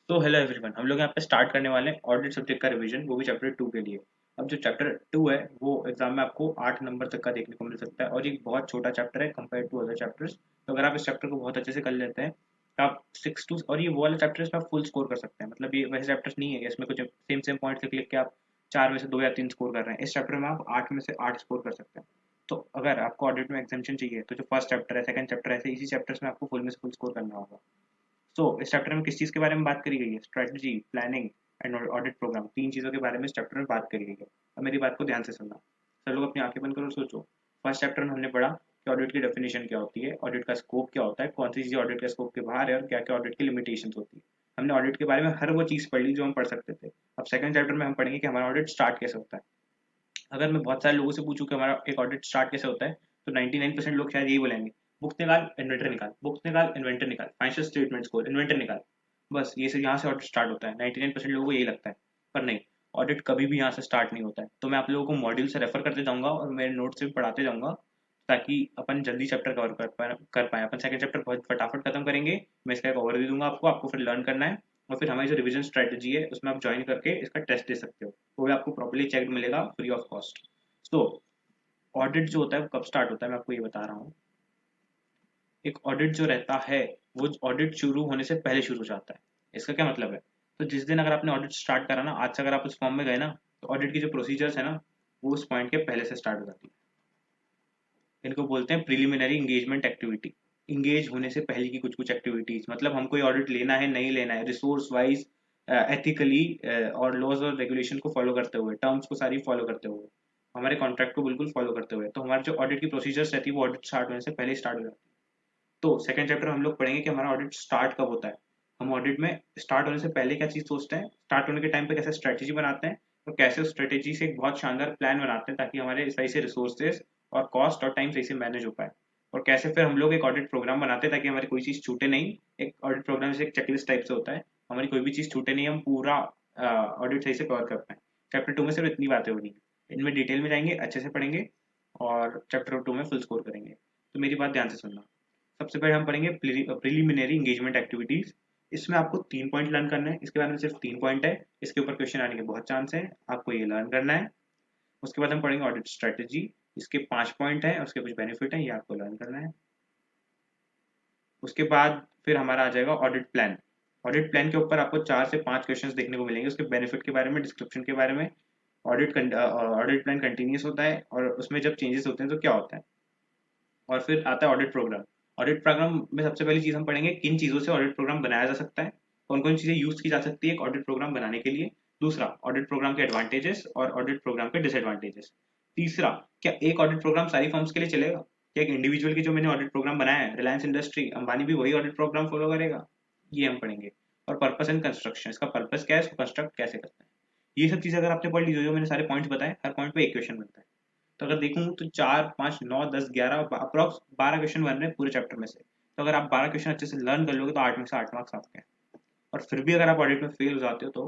तो hello everyone, हम लोग यहाँ पे स्टार्ट करने वाले हैं ऑडिट सब्जेक्ट का रिवीजन, वो भी चैप्टर 2 के लिए। अब जो चैप्टर 2 है वो एग्जाम में आपको 8 नंबर तक का देखने को मिल सकता है और ये बहुत छोटा चैप्टर है कंपेयर टू अदर चैप्टर्स। तो अगर आप इस चैप्टर को बहुत अच्छे से कर लेते हैं तो आप 6 टू, और ये वो वाला चैप्टर इसमें आप फुल स्कोर कर सकते हैं। मतलब ये वैसे चैप्टर्स नहीं है कि इसमें कुछ सेम सेम पॉइंट से क्लिक के आप 4 में से 2 या 3 स्कोर कर रहे हैं। इस चैप्टर में आप 8 में से 8 स्कोर कर सकते हैं। तो अगर आपको ऑडिट में एग्जाम्पशन चाहिए तो जो फर्स्ट चैप्टर है, सेकंड चैप्टर है, ऐसे इसी चैप्टर्स में आपको फुल में से फुल स्कोर करना होगा। सो इस चैप्टर में किस चीज़ के बारे में बात करी गई है? Strategy, planning and audit program, तीन चीज़ों के बारे में इस चैप्टर में बात करी गई है। अब मेरी बात को ध्यान से सुनना। सब लोग अपनी आंखें बंद करो और सोचो। फर्स्ट चैप्टर में हमने पढ़ा कि ऑडिट की डेफिनेशन क्या होती है, ऑडिट का स्कोप क्या होता है, कौन सी चीज़ें ऑडिट के स्कोप के बाहर है और क्या क्या ऑडिट की लिमिटेशन होती है। हमने ऑडिट के बारे में हर वो चीज़ पढ़ ली जो हम पढ़ सकते थे। अब सेकंड चैप्टर में हम पढ़ेंगे कि हमारा ऑडिट स्टार्ट कैसे होता है। अगर मैं बहुत सारे लोगों से पूछूं कि हमारा एक ऑडिट स्टार्ट कैसे होता है तो 99% लोग शायद यही बोलेंगे, बुक्स निकाल इन्वेंटर निकाल, बुक्स निकाल इन्वेंटर निकाल, फाइनेंशियल स्टेटमेंट्स खोल इन्वेंटर निकाल। बस ये से यहाँ से ऑडिट स्टार्ट होता है। 99% लोगों को यही लगता है, पर नहीं, ऑडिट कभी भी यहाँ से स्टार्ट नहीं होता है। तो मैं आप लोगों को मॉड्यूल से रेफर करते जाऊंगा और मेरे नोट से भी पढ़ाते जाऊंगा ताकि अपन जल्दी चैप्टर कवर कर पाए। अपन सेकंड चैप्टर बहुत फटाफट खत्म करेंगे। मैं इसका एक ओवरव्यू दूंगा आपको, आपको फिर लर्न करना है और फिर हमारी जो रिवीजन स्ट्रेटजी है उसमें आप ज्वाइन करके इसका टेस्ट दे सकते हो। वो भी आपको प्रॉपर्ली चेक मिलेगा फ्री ऑफ कॉस्ट। तो ऑडिट जो होता है वो कब स्टार्ट होता है मैं आपको ये बता रहा हूँ। एक ऑडिट जो रहता है वो ऑडिट शुरू होने से पहले शुरू हो जाता है। इसका क्या मतलब है? तो जिस दिन अगर आपने ऑडिट स्टार्ट करा ना, आज से अगर आप उस फॉर्म में गए ना, तो ऑडिट की जो प्रोसीजर्स है ना वो उस पॉइंट के पहले से स्टार्ट हो जाती है। इनको बोलते हैं प्रिलिमिनरी इंगेजमेंट एक्टिविटी। इंगेज होने से पहले की कुछ कुछ एक्टिविटीज, मतलब हमको ये ऑडिट लेना है नहीं लेना है, रिसोर्स वाइज, एथिकली और लॉज और रेगुलेशन को फॉलो करते हुए, टर्म्स को सारी फॉलो करते हुए, हमारे कॉन्ट्रैक्ट को बिल्कुल फॉलो करते हुए, तो हमारी जो ऑडिट की प्रोसीजर्स रहती है वो ऑडिट स्टार्ट होने से पहले स्टार्ट हो जाती है। तो सेकंड चैप्टर हम लोग पढ़ेंगे कि हमारा ऑडिट स्टार्ट कब होता है। हम ऑडिट में स्टार्ट होने से पहले क्या चीज़ सोचते हैं, स्टार्ट होने के टाइम पे कैसे स्ट्रेटेजी बनाते हैं और कैसे उस स्ट्रेटेजी से एक बहुत शानदार प्लान बनाते हैं ताकि हमारे सही से रिसोर्सेज और कॉस्ट और टाइम सही से मैनेज हो पाए। और कैसे फिर हम लोग एक ऑडिट प्रोग्राम बनाते हैं ताकि हमारी कोई चीज़ छूटे नहीं। एक ऑडिट प्रोग्राम जैसे एक चेकलिस्ट टाइप से होता है, हमारी कोई भी चीज़ छूटे नहीं, हम पूरा ऑडिट सही से कवर कर पाए। चैप्टर 2 में सिर्फ इतनी बातें होनी है, इनमें डिटेल में जाएंगे, अच्छे से पढ़ेंगे और चैप्टर 2 में फुल स्कोर करेंगे। तो मेरी बात ध्यान से सुनना। सबसे पहले हम पढ़ेंगे प्रिलिमिनरी इंगेजमेंट एक्टिविटीज। इसमें आपको 3 पॉइंट लर्न करना है। इसके बारे में सिर्फ 3 पॉइंट है, इसके ऊपर क्वेश्चन आने के बहुत चांस है, आपको ये लर्न करना है। उसके बाद हम पढ़ेंगे ऑडिट स्ट्रेटेजी। इसके 5 पॉइंट है, उसके कुछ बेनिफिट है, ये आपको लर्न करना है। उसके बाद फिर हमारा आ जाएगा ऑडिट प्लान। ऑडिट प्लान के ऊपर आपको 4 से 5 क्वेश्चंस देखने को मिलेंगे, उसके बेनिफिट के बारे में, डिस्क्रिप्शन के बारे में। ऑडिट प्लान कंटिन्यूस होता है और उसमें जब चेंजेस होते हैं तो क्या होता है। और फिर आता है ऑडिट प्रोग्राम। ऑडिट प्रोग्राम में सबसे पहली चीज हम पढ़ेंगे किन चीजों से ऑडिट प्रोग्राम बनाया जा सकता है, कौन कौन चीजें यूज की जा सकती है एक ऑडिट प्रोग्राम बनाने के लिए। दूसरा, ऑडिट प्रोग्राम के एडवांटेजेस और ऑडिट प्रोग्राम के डिसएडवांटेजेस। तीसरा, क्या एक ऑडिट प्रोग्राम सारी फर्म्स के लिए चलेगा, क्या एक इंडिविजुअल की जो मैंने ऑडिट प्रोग्राम बनाया है, रिलायंस इंडस्ट्री, अंबानी भी वही ऑडिट प्रोग्राम फॉलो करेगा, ये हम पढ़ेंगे। और पर्पस एंड कंस्ट्रक्शन, इसका पर्पस क्या है, इसको कंस्ट्रक्ट कैसे करते हैं। ये सब चीजें अगर आपने पढ़ ली, जो जो मैंने सारे पॉइंट्स बताए, हर पॉइंट पे एक क्वेश्चन बनता है। तो अगर देखूँ तो 4, 5, 9, 10, 11 अप्रॉक्स 12 क्वेश्चन बन रहे हैं पूरे चैप्टर में से। तो अगर आप 12 क्वेश्चन अच्छे से लर्न कर लोगे तो 8 में से 8 मार्क्स आपके हैं। और फिर भी अगर आप ऑडिट में फेल हो जाते हो तो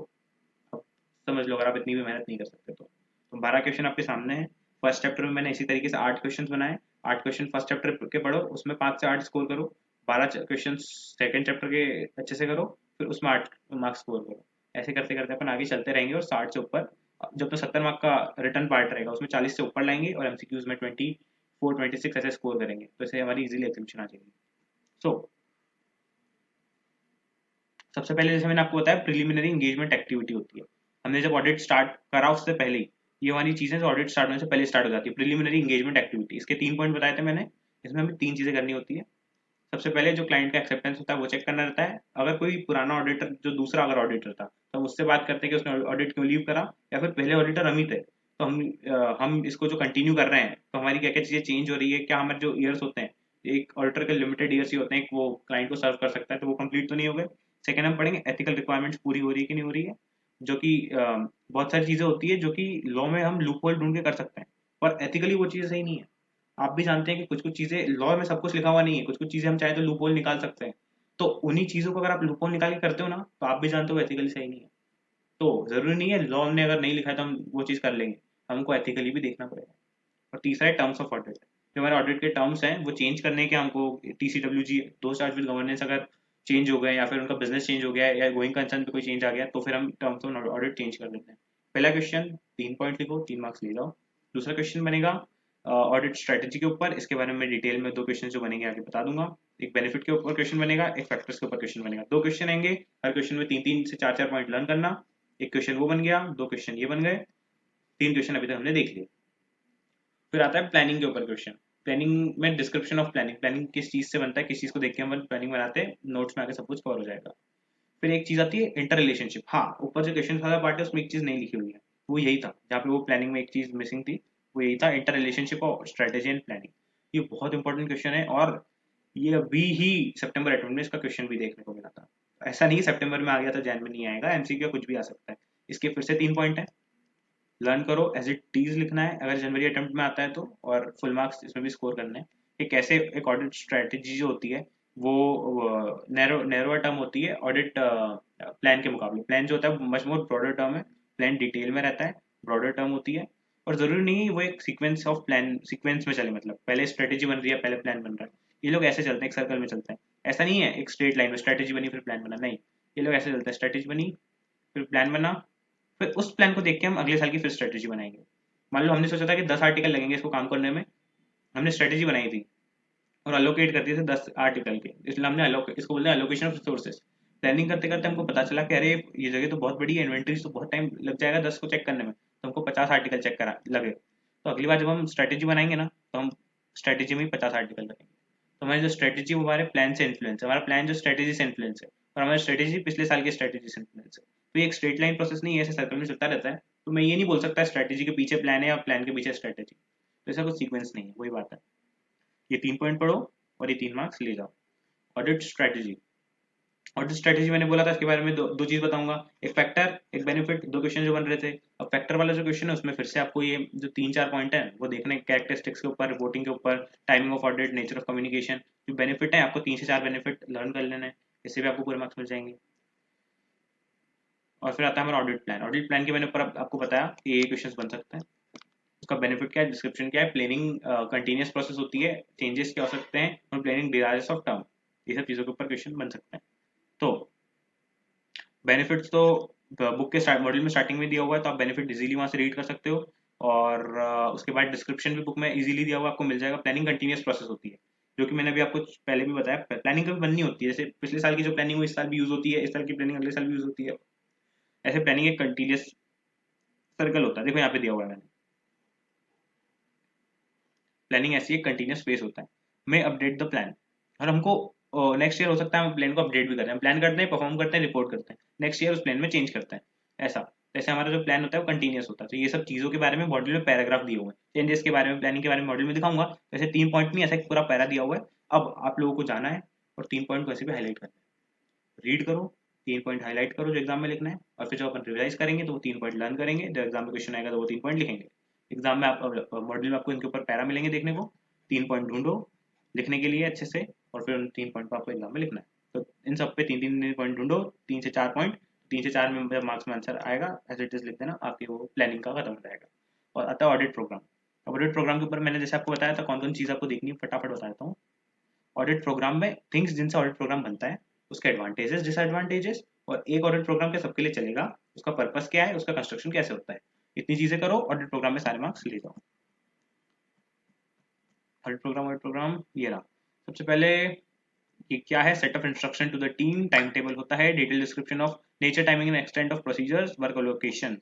अब समझ लो, अगर आप इतनी भी मेहनत नहीं कर सकते तो 12 क्वेश्चन आपके सामने है। फर्स्ट चैप्टर में मैंने इसी तरीके से 8 क्वेश्चन बनाए। 8 क्वेश्चन फर्स्ट चैप्टर के पढ़ो, उसमें 5 से 8 स्कोर करो। 12 क्वेश्चन सेकंड चैप्टर के अच्छे से करो, फिर उसमें 8 मार्क्स स्कोर करो। ऐसे करते करते अपन आगे चलते रहेंगे और 60 से ऊपर, जब तो 70 मार्क का रिटर्न पार्ट रहेगा उसमें 40 से ऊपर लाएंगे और एमसीक्यूज में 24, 26 ऐसे स्कोर करेंगे, तो ऐसे हमारी इजीली एग्जीक्यूशन आ जाएगी। सो सबसे पहले जैसे मैंने आपको बताया प्रिलिमिनरी इंगेजमेंट एक्टिविटी होती है। हमने जब ऑडिट स्टार्ट करा उससे पहले ही ये वाली चीजें ऑडिट स्टार्ट होने से पहले स्टार्ट हो जाती है, प्रिलिमिनरी इंगेजमेंट एक्टिविटी। इसके 3 पॉइंट बताए थे मैंने। इसमें हमें 3 चीजें करनी होती है। सबसे पहले जो क्लाइंट का एक्सेप्टेंस होता है वो चेक करना रहता है। अगर कोई पुराना ऑडिटर, जो दूसरा अगर ऑडिटर था, तो हम उससे बात करते हैं कि उसने ऑडिट क्यों लीव करा, या फिर पहले ऑडिटर हम ही थे तो हम इसको जो कंटिन्यू कर रहे हैं तो हमारी क्या क्या चीजें चेंज हो रही है, क्या हमारे जो ईयर्स होते हैं, एक ऑडिटर के लिमिटेड ईयर्स ही होते हैं, वो क्लाइंट को सर्व कर सकता है, तो वो कंप्लीट तो नहीं हो गए। सेकेंड हम पढ़ेंगे एथिकल रिक्वायरमेंट्स पूरी हो रही है कि नहीं हो रही है, जो कि बहुत सारी चीजें होती है जो कि लॉ में हम लूप होल ढूंढ के कर सकते हैं, पर एथिकली वो चीजें सही नहीं है। आप भी जानते हैं कि कुछ कुछ चीजें लॉ में सब कुछ लिखा हुआ नहीं है, कुछ कुछ चीजें हम चाहे तो लूप होल निकाल सकते हैं। तो उन्हीं चीजों को अगर आप लूप होल निकाल के करते हो ना तो आप भी जानते हो एथिकली सही नहीं है। तो जरूरी नहीं है लॉ ने अगर नहीं लिखा है तो हम वो चीज कर लेंगे, हमको एथिकली भी देखना पड़ेगा। और तीसरा है टर्म्स ऑफ ऑडिट। जो हमारे ऑडिट के टर्म्स हैं वो चेंज करने के, हमको टीसीडब्ल्यूजी, दो चार्ज विद गवर्नेंस, अगर चेंज हो गए या फिर उनका बिजनेस चेंज हो गया है या गोइंग कंसर्न पे कोई चेंज आ गया तो फिर हम टर्म्स ऑफ ऑडिट चेंज कर देते हैं। पहला क्वेश्चन 3 पॉइंट लिखो, 3 मार्क्स ले जाओ। दूसरा क्वेश्चन बनेगा ऑडिट स्ट्रेटेजी के ऊपर, इसके बारे में डिटेल में 2 क्वेश्चन जो बनेंगे आगे बता दूंगा। एक बेनिफिट के ऊपर क्वेश्चन बनेगा, एक फैक्टर्स के ऊपर क्वेश्चन बनेगा। 2 क्वेश्चन आएंगे, हर क्वेश्चन में 3 3 से 4 4 पॉइंट लर्न करना। एक क्वेश्चन वो बन गया, 2 क्वेश्चन ये बन गए, 3 क्वेश्चन अभी तक हमने देख लिए। फिर आता है प्लानिंग के ऊपर क्वेश्चन। प्लानिंग में डिस्क्रिप्शन ऑफ प्लानिंग, प्लानिंग किस चीज से बनता है, किस चीज को देख के हम प्लानिंग बनाते हैं, नोट्स में आगे सब कुछ कवर हो जाएगा। फिर एक चीज आती है इंटर रिलेशनशिप। हाँ, ऊपर जो क्वेश्चन वाला पार्ट है उसमें एक चीज नहीं लिखी हुई है, वो यही था जहाँ पे वो प्लानिंग में एक चीज मिसिंग थी, वो यही था इंटर रिलेशनशिप और स्ट्रेटेजी एंड प्लानिंग। ये बहुत इंपॉर्टेंट क्वेश्चन है और ये अभी ही सितंबर अटेम्प्ट में इसका क्वेश्चन भी देखने को मिला था। ऐसा नहीं सितंबर में आ गया था जैन में नहीं आएगा, एमसीक्यू कुछ भी आ सकता है। इसके फिर से 3 पॉइंट है, लर्न करो एज इट टीज लिखना है अगर जनवरी अटेम्प्ट में आता है तो, और फुल मार्क्स इसमें भी स्कोर करने हैं कि कैसे एक ऑडिट स्ट्रेटेजी जो होती है वो नैरो नैरो टर्म होती है ऑडिट प्लान के मुकाबले। प्लान जो होता है मच मोर ब्रॉडर टर्म है, प्लान डिटेल में रहता है, ब्रॉडर टर्म होती है। और जरूरी नहीं है वो एक सीक्वेंस ऑफ प्लान सीक्वेंस में चले, मतलब पहले स्ट्रेटेजी बन रही है पहले प्लान बन रहा है। ये लोग ऐसे चलते हैं, एक सर्कल में चलते हैं। ऐसा नहीं है एक स्ट्रेट लाइन में स्ट्रेटेजी बनी फिर प्लान बना, नहीं, ये लोग ऐसे चलते हैं, स्ट्रेटेजी बनी फिर प्लान बना, फिर उस प्लान को देख के हम अगले साल की फिर स्ट्रेटेजी बनाएंगे। मान लो हमने सोचा था कि 10 आर्टिकल लगेंगे इसको काम करने में, हमने स्ट्रेटेजी बनाई थी और अलोकेट कर दिए थे 10 आर्टिकल के, इसलिए हमने इसको बोलते हैं अलोकेशन ऑफ रिसोर्सेज। प्लानिंग करते करते हमको पता चला कि अरे ये जगह तो बहुत बड़ी है, इन्वेंट्री तो बहुत टाइम लग जाएगा 10 को चेक करने में, तो हमको 50 आर्टिकल चेक करा लगे। तो अगली बार जब हम स्ट्रेटेजी बनाएंगे ना तो हम स्ट्रेटेजी में ही 50 आर्टिकल लगेंगे। तो हमारी जो स्ट्रेटेजी वो हमारे प्लान से इन्फ्लुएंस है, हमारा प्लान जो स्ट्रेटेजी से इन्फ्लुएंस है, और हमारी स्ट्रेटेजी पिछले साल की स्ट्रेटेजी से इन्फ्लुएंस है। तो ये एक स्ट्रेट लाइन प्रोसेस नहीं है, ऐसे सर्कल में चलता रहता है। तो मैं ये नहीं बोल सकता स्ट्रेटेजी के पीछे प्लान है या प्लान के पीछे स्ट्रेटेजी, तो ऐसा कुछ सीक्वेंस नहीं है, वही बात है। ये 3 पॉइंट पढ़ो और ये 3 मार्क्स ले जाओ। ऑडिट स्ट्रेटेजी, ऑडिट स्ट्रेटेजी मैंने बोला था इसके बारे में दो चीज बताऊंगा, एक फैक्टर एक बेनिफिट, 2 क्वेश्चन जो बन रहे थे। अब फैक्टर वाला जो क्वेश्चन है उसमें फिर से आपको ये जो 3 4 पॉइंट है वो देखने, कैरेक्टरिस्टिक्स के ऊपर, रिपोर्टिंग के ऊपर, timing of audit, nature of communication. जो बेनिफिट है आपको 3 से 4 बेनिफिट लर्न कर लेना है, इससे भी आपको पूरे मार्क्स मिल जाएंगे। और फिर आता है हमारा ऑडिट प्लान। ऑडिट प्लान के मैंने ऊपर आपको बताया कि ये क्वेश्चन बन सकते हैं, उसका बेनिफिट क्या है, डिस्क्रिप्शन क्या है, प्लानिंग कंटिन्यूस प्रोसेस होती है, चेंजेस क्या हो सकते हैं और प्लानिंग डिजायर्स ऑफ टर्म, ये सब चीजों के ऊपर क्वेश्चन बन सकते हैं। तो बेनिफिट्स तो बुक के स्टार्ट मॉड्यूल में स्टार्टिंग में दिया हुआ है, तो आप बेनिफिट इजीली वहां से रीड कर सकते हो। और उसके बाद डिस्क्रिप्शन भी बुक में इजीली दिया हुआ आपको मिल जाएगा। प्लानिंग कंटिन्यूस प्रोसेस होती है, जो कि मैंने अभी आपको पहले भी बताया, प्लानिंग कभी बननी होती है, जैसे पिछले साल की जो प्लानिंग वो इस साल भी यूज होती है, इस साल की प्लानिंग अगले साल भी यूज होती है। ऐसे प्लानिंग एक कंटिन्यूस सर्कल होता है, देखो यहाँ पे दिया हुआ है मैंने, प्लानिंग ऐसी एक कंटिन्यूस फेस होता है। मैं अपडेट द प्लान, और हमको नेक्स्ट ईयर हो सकता है हम प्लान को अपडेट भी करते हैं, प्लान करते हैं, परफॉर्म करते हैं, रिपोर्ट करते हैं, नेक्स्ट ईयर उस प्लान में चेंज करते हैं। ऐसा जैसे हमारा जो प्लान होता है वो कंटिन्यूस होता है। तो ये सब चीजों के बारे में मॉड्यूल में पैराग्राफ दिए हुए हैं, चेंजेस के बारे में, प्लानिंग के बारे में मॉड्यूल में दिखाऊंगा। जैसे 3 पॉइंट नहीं, ऐसा एक पूरा पैरा दिया हुआ है। अब आप लोगों को जाना है और 3 पॉइंट को ऐसे भी हाईलाइट करना है, रीड करो, 3 पॉइंट हाईलाइट करो जो एग्जाम में लिखना है, और फिर जब अपन रिवाइज करेंगे तो वो 3 पॉइंट लर्न करेंगे, जब एग्जाम में क्वेश्चन आएगा तो वो 3 पॉइंट लिखेंगे। एग्जाम में आप मॉड्यूल में आपको इनके ऊपर पैरा मिलेंगे देखने को, 3 पॉइंट ढूंढो लिखने के लिए अच्छे से, और फिर उन 3 पॉइंट को आपको एग्जाम में लिखना है। तो इन सब पे 3 3 पॉइंट ढूंढो, 3 से 4 पॉइंट, 3 से 4 में जब मार्क्स में आंसर आएगा एज इट इज लिख देना, आपकी वो प्लानिंग का खत्म हो जाएगा। और आता है ऑडिट प्रोग्राम। ऑडिट प्रोग्राम के ऊपर मैंने जैसे आपको बताया था कौन कौन चीज़ आपको देखनी है, फटाफट बता देता हूँ। ऑडिट प्रोग्राम में थिंग्स जिनसे ऑडिट प्रोग्राम बनता है, उसके एडवांटेजेस डिसएडवांटेजेस, और एक ऑडिट प्रोग्राम के सबके लिए चलेगा, उसका पर्पस क्या है, उसका कंस्ट्रक्शन कैसे होता है, इतनी चीजें करो, ऑडिट प्रोग्राम में सारे मार्क्स ले जाओ। ऑडिट प्रोग्राम ये रहा। सबसे पहले ये क्या है, set of instruction to the team, time table होता है, detail description of nature, timing and extent of procedures, work location.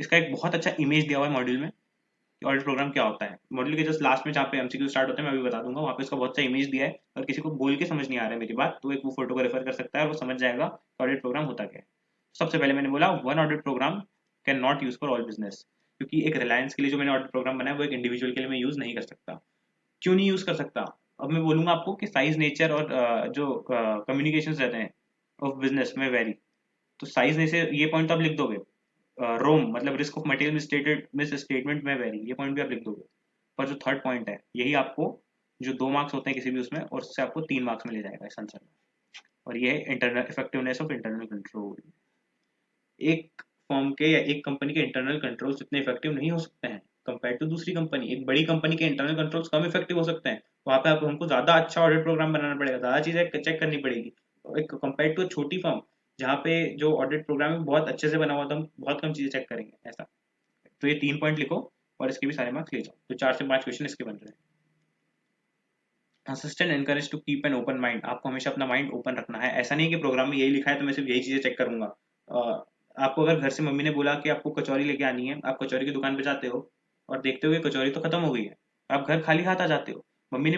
इसका एक बहुत अच्छा इमेज दिया हुआ है मॉड्यूल में, ऑडिट प्रोग्राम क्या होता है। मॉड्यूल के जस्ट लास्ट में जहाँ पे एमसीक्यू स्टार्ट होते हैं मैं अभी बता दूंगा, वहाँ पे इसका बहुत सा इमेज दिया है। अगर किसी को बोल के समझ नहीं आ रहा है मेरी बात, तो एक वो फोटो को रेफर कर सकता है और वो समझ जाएगा ऑडिट प्रोग्राम होता क्या है। सबसे पहले मैंने बोला one audit program can not use for all business, क्योंकि एक रिलायंस के लिए जो मैंने ऑडिट प्रोग्राम बनाया वो एक इंडिविजुअल के लिए मैं यूज नहीं कर सकता। क्यों नहीं यूज कर सकता, अब मैं बोलूंगा आपको कि साइज, नेचर और जो कम्युनिकेशन रहते हैं ऑफ बिजनेस में वेरी। तो साइज ने से ये पॉइंट तो आप लिख दोगे, रोम मतलब risk of material miss statement में वेरी, ये पॉइंट भी आप लिख दोगे। पर जो थर्ड पॉइंट है यही आपको, जो 2 मार्क्स होते हैं किसी भी उसमें, और उससे आपको 3 मार्क्स में ले जाएगा इस आंसर में। और ये है internal effectiveness of internal control. एक फॉर्म के या एक कंपनी के इंटरनल कंट्रोल इतने इफेक्टिव नहीं हो सकते हैं कंपेयर टू दूसरी कंपनी। एक बड़ी कंपनी के इंटरनल कंट्रोल्स कम इफेक्टिव हो सकते हैं, वहाँ पे आप हमको ज़्यादा अच्छा ऑडिट प्रोग्राम बनाना पड़ेगा, ज़्यादा चीज़ें चेक करनी पड़ेगी। एक कंपेयर टू छोटी फर्म जहाँ पे जो ऑडिट प्रोग्राम है बहुत अच्छे से बना हुआ, तो हम बहुत कम चीज़ें चेक करेंगे ऐसा। तो ये 3 पॉइंट लिखो और इसके भी सारे मार्क्स ले जाओ। तो 4 से 5 क्वेश्चन इसके बन रहे हैं। Assistant encourage to keep an open mind, आपको हमेशा अपना माइंड ओपन रखना है। ऐसा नहीं कि प्रोग्राम में यही लिखा है तो मैं सिर्फ यही चीजें चेक करूंगा। आपको अगर घर से मम्मी ने बोला कि आपको कचौरी लेके आनी है, आप कचौरी की दुकान पे जाते हो और देखते हो कि कचौरी तो खत्म हो गई है, आप घर खाली हाथ आ जाते हो। मम्मी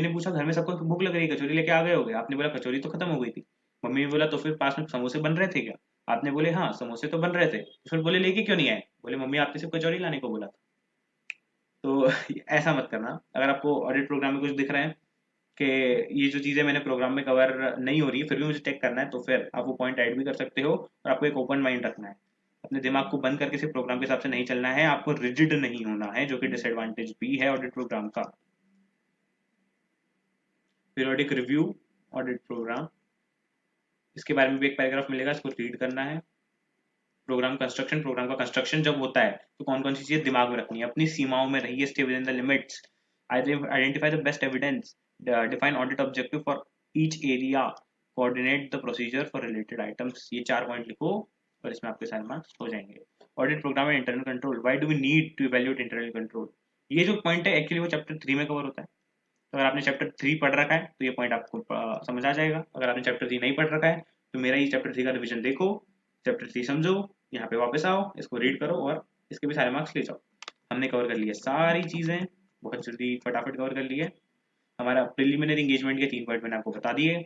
ने पूछा घर में सबको भूख लग रही है, कचौरी लेके आ गए होगे, आपने बोला कचौरी तो खत्म हो गई थी। मम्मी ने बोला तो फिर पास में समोसे बन रहे थे क्या? आपने बोले हाँ समोसे तो बन रहे थे। तो फिर बोले लेके क्यों नहीं आए? बोले मम्मी आपने सिर्फ कचौरी लाने को बोला था। तो ऐसा मत करना। अगर आपको ऑडिट प्रोग्राम में कुछ दिख रहा है कि ये जो चीज़ें मैंने प्रोग्राम में कवर नहीं हो रही है फिर भी मुझे चेक करना है, तो फिर आप वो पॉइंट ऐड भी कर सकते हो। और आपको एक ओपन माइंड रखना है, अपने दिमाग को बंद करके सिर्फ प्रोग्राम के हिसाब से नहीं चलना है, आपको रिजिड नहीं होना है, जो कि डिसएडवांटेज भी है ऑडिट प्रोग्राम का। पीरियोडिक रिव्यू ऑडिट प्रोग्राम, इसके बारे में भी एक पैराग्राफ मिलेगा, इसको रीड करना है। प्रोग्राम का कंस्ट्रक्शन जब होता है तो कौन कौन सी चीजें दिमाग में रखनी है, अपनी सीमाओं में रहिए, stay with in the limits, identify the best evidence, define audit objective for each area, coordinate the procedure for related items. ये 4 पॉइंट लिखो और इसमें आपके सारे मार्क्स हो जाएंगे। Audit program and internal control, why do we need to evaluate internal control, ये जो पॉइंट है एक्चुअली वो चैप्टर 3 में कवर होता है। तो अगर आपने चैप्टर 3 पढ़ रखा है तो ये पॉइंट आपको समझ आ जाएगा। अगर आपने चैप्टर 3 नहीं पढ़ रखा है तो मेरा ये चैप्टर 3 का रिवीजन देखो, चैप्टर 3 समझो, यहाँ पे वापस आओ, इसको रीड करो और इसके भी सारे मार्क्स ले जाओ। हमने कवर कर लिया सारी चीजें, बहुत जल्दी फटाफट कवर कर लिए। हमारा प्रिलिमिनरी इंगेजमेंट के 3 पॉइंट मैंने आपको बता दिए।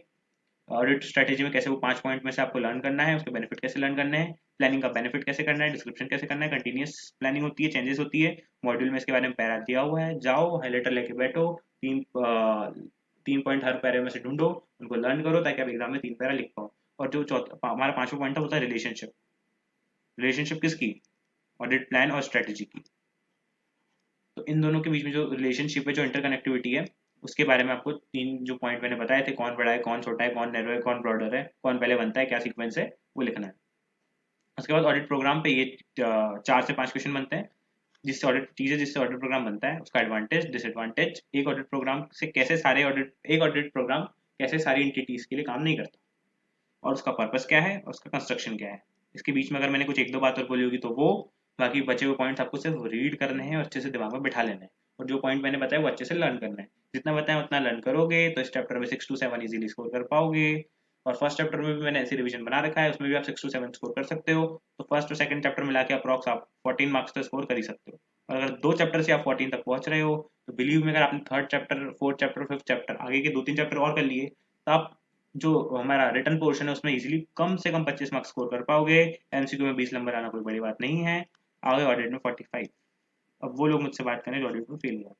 ऑडिट स्ट्रेटेजी में कैसे वो 5 पॉइंट में से आपको लर्न करना है, उसके बेनिफिट कैसे लर्न करने हैं, प्लानिंग का बेनिफिट कैसे करना है, डिस्क्रिप्शन कैसे करना है, कंटिन्यूस प्लानिंग होती है, चेंजेस होती है, मॉड्यूल में इसके बारे में पैरा दिया हुआ है, जाओ हाईलाइटर लेके बैठो, 3 पॉइंट हर पैरे में से ढूंढो, उनको लर्न करो ताकि आप एग्जाम में 3 पैरा लिख पाओ। और जो चौथा हमारा 5वां पॉइंट है वो था रिलेशनशिप। रिलेशनशिप किसकी? ऑडिट प्लान और स्ट्रेटेजी की। तो इन दोनों के बीच में जो रिलेशनशिप है, जो इंटरकनेक्टिविटी है, उसके बारे में आपको 3 जो पॉइंट मैंने बताए थे, कौन बड़ा है, कौन छोटा है, कौन नैरो है, कौन ब्रॉडर है, कौन पहले बनता है, क्या सीक्वेंस है, वो लिखना है। उसके बाद ऑडिट प्रोग्राम पे ये 4 से 5 क्वेश्चन बनते हैं, जिससे ऑडिट प्रोग्राम बनता है, उसका एडवांटेज डिसएडवांटेज, एक ऑडिट प्रोग्राम कैसे सारी एंटिटीज के लिए काम नहीं करता, और उसका पर्पस क्या है और उसका कंस्ट्रक्शन क्या है। इसके बीच में अगर मैंने कुछ एक दो बात और बोली होगी तो वो, बाकी बचे हुए पॉइंट्स आपको सिर्फ रीड करने हैं और अच्छे से दिमाग में बिठा लेने हैं, और जो पॉइंट मैंने बताया वो अच्छे से लर्न करना है। जितना बताया उतना लर्न करोगे तो इस चैप्टर में 6 to 7 इजीली स्कोर कर पाओगे। और फर्स्ट चैप्टर में भी मैंने ऐसी रिवीजन बना रखा है, उसमें भी आप 6 to 7 स्कोर कर सकते हो। तो फर्स्ट और सेकंड चैप्टर मिला के अप्रॉक्स आप 14 मार्क्स तो स्कोर कर ही सकते हो। और अगर 2 चैप्टर से आप 14 तक पहुंच रहे हो तो बिलीव में, अगर आपने third chapter, fourth chapter, fifth chapter, आगे के 2-3 चैप्टर और कर लिए तो आप जो हमारा रिटर्न पोर्शन है उसमें इजीली कम से कम 25 मार्क्स स्कोर कर पाओगे। एमसीक्यू में 20 नंबर आना कोई बड़ी बात नहीं है, आगे ऑडिट में 45। अब वो लोग मुझसे बात करें जो ऑडिट में फेल हुआ।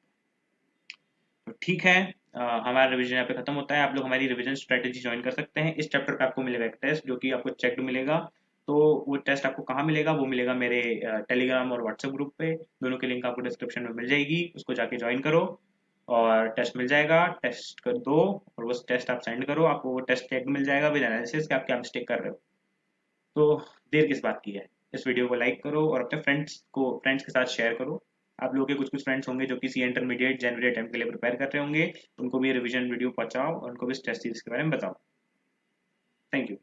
तो ठीक है, हमारा रिवीजन यहाँ पे खत्म होता है। आप लोग हमारी रिवीजन स्ट्रेटेजी ज्वाइन कर सकते हैं। इस चैप्टर पे आपको मिलेगा एक टेस्ट जो कि आपको चेक्ड मिलेगा। तो वो टेस्ट आपको कहाँ मिलेगा? वो मिलेगा मेरे टेलीग्राम और व्हाट्सएप ग्रुप पे, दोनों की लिंक आपको डिस्क्रिप्शन में मिल जाएगी, उसको जाके ज्वाइन करो और टेस्ट मिल जाएगा, टेस्ट कर दो और वो टेस्ट आप सेंड करो, आपको वो टेस्ट चेक मिल जाएगा विद एनालिसिस कि आप क्या मिस्टेक कर रहे हो। तो देर किस बात की है, इस वीडियो को लाइक करो और अपने फ्रेंड्स के साथ शेयर करो। आप लोगों के कुछ कुछ फ्रेंड्स होंगे जो कि सी इंटरमीडिएट जनवरी अटेम्प्ट के लिए प्रिपेयर कर रहे होंगे, उनको भी रिवीजन वीडियो पहुंचाओ और उनको भी टेस्ट सीरीज के बारे में बताओ। Thank you.